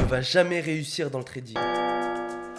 ne vas jamais réussir dans le trading.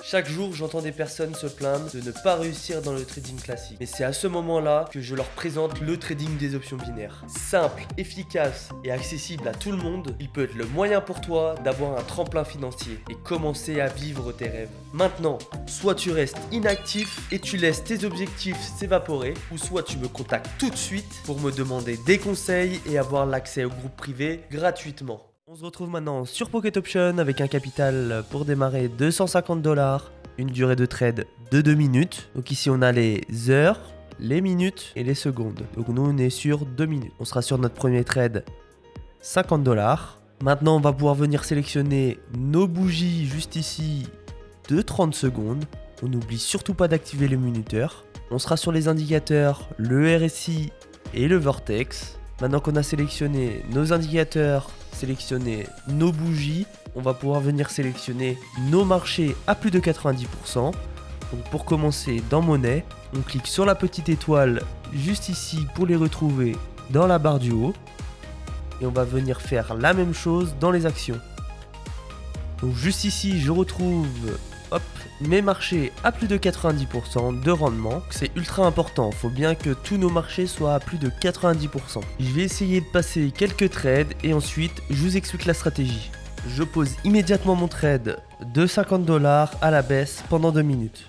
Chaque jour, j'entends des personnes se plaindre de ne pas réussir dans le trading classique. Mais c'est à ce moment-là que je leur présente le trading des options binaires. Simple, efficace et accessible à tout le monde, il peut être le moyen pour toi d'avoir un tremplin financier et commencer à vivre tes rêves. Maintenant, soit tu restes inactif et tu laisses tes objectifs s'évaporer, ou soit tu me contactes tout de suite pour me demander des conseils et avoir l'accès au groupe privé gratuitement. On se retrouve maintenant sur Pocket Option avec un capital pour démarrer de 150 $, une durée de trade de 2 minutes. Donc ici on a les heures, les minutes et les secondes. Donc nous on est sur 2 minutes. On sera sur notre premier trade 50 $. Maintenant on va pouvoir venir sélectionner nos bougies juste ici de 30 secondes. On n'oublie surtout pas d'activer le minuteur. On sera sur les indicateurs, le RSI et le Vortex. Maintenant qu'on a sélectionné nos indicateurs, sélectionner nos bougies, on va pouvoir venir sélectionner nos marchés à plus de 90%. Donc pour commencer dans monnaie, on clique sur la petite étoile juste ici pour les retrouver dans la barre du haut. Et on va venir faire la même chose dans les actions. Donc juste ici, je retrouve mes marchés à plus de 90% de rendement. C'est ultra important, il faut bien que tous nos marchés soient à plus de 90%. Je vais essayer de passer quelques trades et ensuite je vous explique la stratégie. Je pose immédiatement mon trade de 50 $ à la baisse pendant 2 minutes.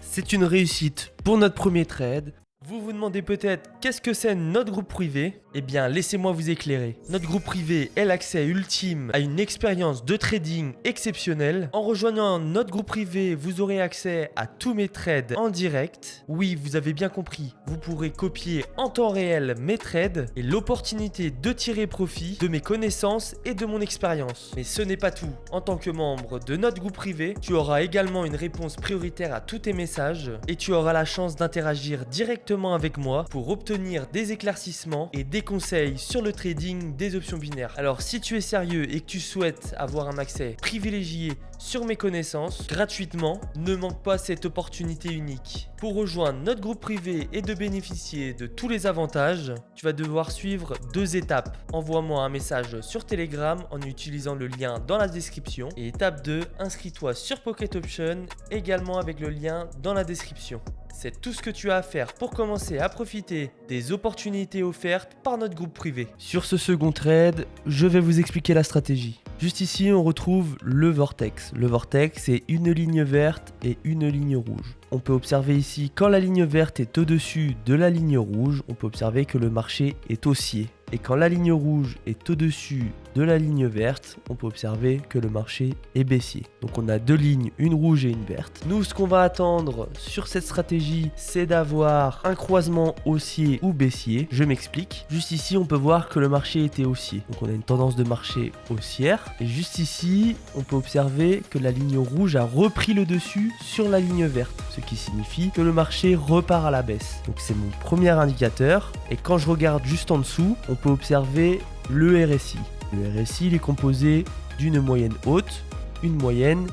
C'est une réussite pour notre premier trade. Vous vous demandez peut-être qu'est-ce que c'est notre groupe privé? Eh bien, laissez-moi vous éclairer. Notre groupe privé est l'accès ultime à une expérience de trading exceptionnelle. En rejoignant notre groupe privé, vous aurez accès à tous mes trades en direct. Oui, vous avez bien compris, vous pourrez copier en temps réel mes trades et l'opportunité de tirer profit de mes connaissances et de mon expérience. Mais ce n'est pas tout. En tant que membre de notre groupe privé, tu auras également une réponse prioritaire à tous tes messages et tu auras la chance d'interagir directement avec moi pour obtenir des éclaircissements et des conseils sur le trading des options binaires. Alors si tu es sérieux et que tu souhaites avoir un accès privilégié sur mes connaissances gratuitement, ne manque pas cette opportunité unique. Pour rejoindre notre groupe privé et de bénéficier de tous les avantages, tu vas devoir suivre 2 étapes. Envoie-moi un message sur Telegram en utilisant le lien dans la description. Et étape 2, inscris-toi sur Pocket Option également avec le lien dans la description. C'est tout ce que tu as à faire pour commencer à profiter des opportunités offertes par notre groupe privé. Sur ce second trade, je vais vous expliquer la stratégie. Juste ici, on retrouve le Vortex. Le Vortex, c'est une ligne verte et une ligne rouge. On peut observer ici, quand la ligne verte est au-dessus de la ligne rouge, on peut observer que le marché est haussier. Et quand la ligne rouge est au-dessus de la ligne verte, on peut observer que le marché est baissier. Donc on a 2 lignes, une rouge et une verte. Nous, ce qu'on va attendre sur cette stratégie, c'est d'avoir un croisement haussier ou baissier. Je m'explique. Juste ici, on peut voir que le marché était haussier. Donc on a une tendance de marché haussière. Et juste ici, on peut observer que la ligne rouge a repris le dessus sur la ligne verte. Ce qui signifie que le marché repart à la baisse. Donc c'est mon premier indicateur. Et quand je regarde juste en dessous, on peut observer le RSI. Le RSI il est composé d'une moyenne haute, une moyenne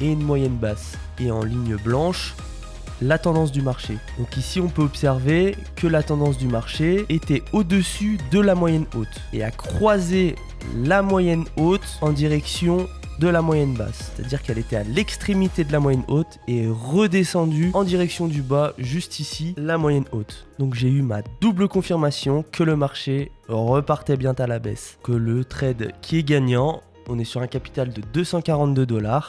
et une moyenne basse. Et en ligne blanche, la tendance du marché. Donc ici on peut observer que la tendance du marché était au-dessus de la moyenne haute et a croisé la moyenne haute en direction de la moyenne basse, c'est-à-dire qu'elle était à l'extrémité de la moyenne haute et est redescendue en direction du bas, juste ici, la moyenne haute. Donc j'ai eu ma double confirmation que le marché repartait bien à la baisse, que le trade qui est gagnant, on est sur un capital de 242 $.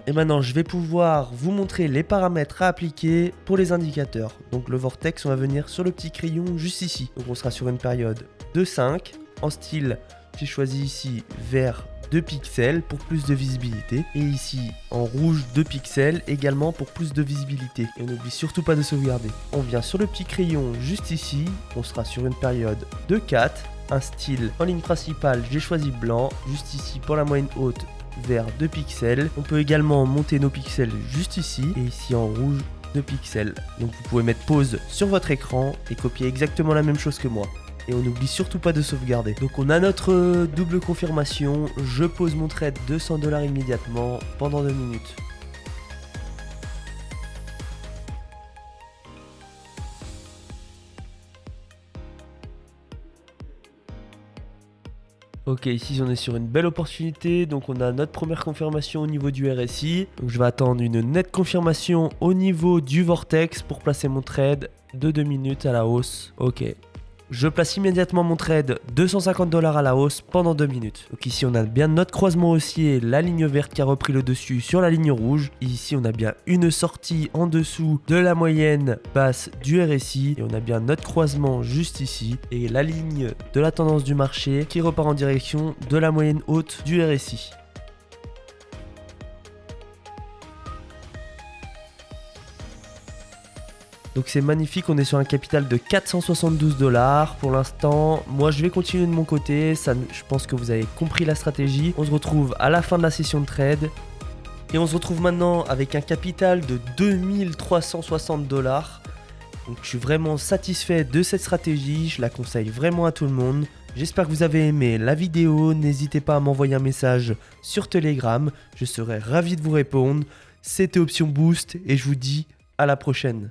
Et maintenant, je vais pouvoir vous montrer les paramètres à appliquer pour les indicateurs. Donc le Vortex, on va venir sur le petit crayon juste ici. Donc on sera sur une période de 5. En style, j'ai choisi ici vert 2 pixels pour plus de visibilité. Et ici, en rouge 2 pixels également pour plus de visibilité. Et on n'oublie surtout pas de sauvegarder. On vient sur le petit crayon juste ici. On sera sur une période de 4. Un style en ligne principale, j'ai choisi blanc. Juste ici pour la moyenne haute, vert 2 pixels. On peut également monter nos pixels juste ici et ici en rouge 2 pixels. Donc vous pouvez mettre pause sur votre écran et copier exactement la même chose que moi. Et on n'oublie surtout pas de sauvegarder. Donc on a notre double confirmation. Je pose mon trade de 100 $ immédiatement pendant 2 minutes. Ok, ici on est sur une belle opportunité, donc on a notre première confirmation au niveau du RSI. Donc je vais attendre une nette confirmation au niveau du Vortex pour placer mon trade de 2 minutes à la hausse. Ok. Je place immédiatement mon trade $250 à la hausse pendant 2 minutes. Donc ici on a bien notre croisement haussier, la ligne verte qui a repris le dessus sur la ligne rouge. Ici on a bien une sortie en dessous de la moyenne basse du RSI. Et on a bien notre croisement juste ici. Et la ligne de la tendance du marché qui repart en direction de la moyenne haute du RSI. Donc c'est magnifique, on est sur un capital de $472 pour l'instant. Moi je vais continuer de mon côté, je pense que vous avez compris la stratégie. On se retrouve à la fin de la session de trade. Et on se retrouve maintenant avec un capital de $2360. Donc je suis vraiment satisfait de cette stratégie, je la conseille vraiment à tout le monde. J'espère que vous avez aimé la vidéo, n'hésitez pas à m'envoyer un message sur Telegram, je serai ravi de vous répondre. C'était Option Boost et je vous dis à la prochaine.